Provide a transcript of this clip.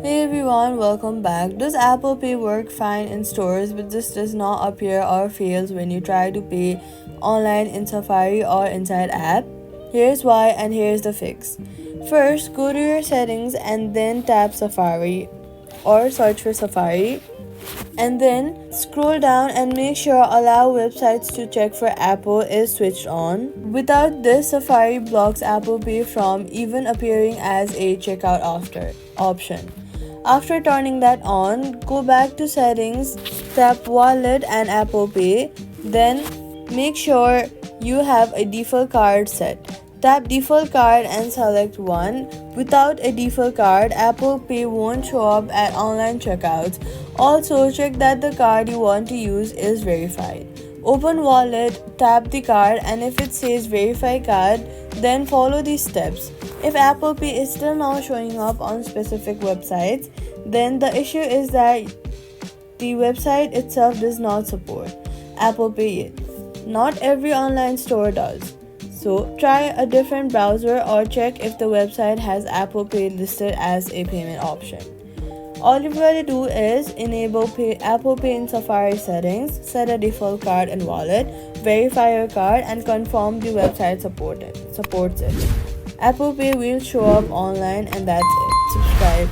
Hey everyone, welcome back. Does Apple Pay work fine in stores but this does not appear or fails when you try to pay online in Safari or inside app? Here's why and here's the fix. First, go to your settings and then tap Safari or search for Safari and then scroll down and make sure allow websites to check for Apple is switched on. Without this, Safari blocks Apple Pay from even appearing as a checkout after option. After turning that on, go back to settings, tap wallet and Apple Pay, then make sure you have a default card set. Tap default card and select one. Without a default card, Apple Pay won't show up at online checkouts. Also, check that the card you want to use is verified. Open wallet, tap the card, and if it says verify card, then follow these steps. If Apple Pay is still not showing up on specific websites, then the issue is that the website itself does not support Apple Pay yet. Not every online store does. So try a different browser or check if the website has Apple Pay listed as a payment option. All you've got to do is enable Apple Pay in Safari settings, set a default card and wallet, verify your card, and confirm the website supports it. Apple Pay will show up online, and that's it. Subscribe.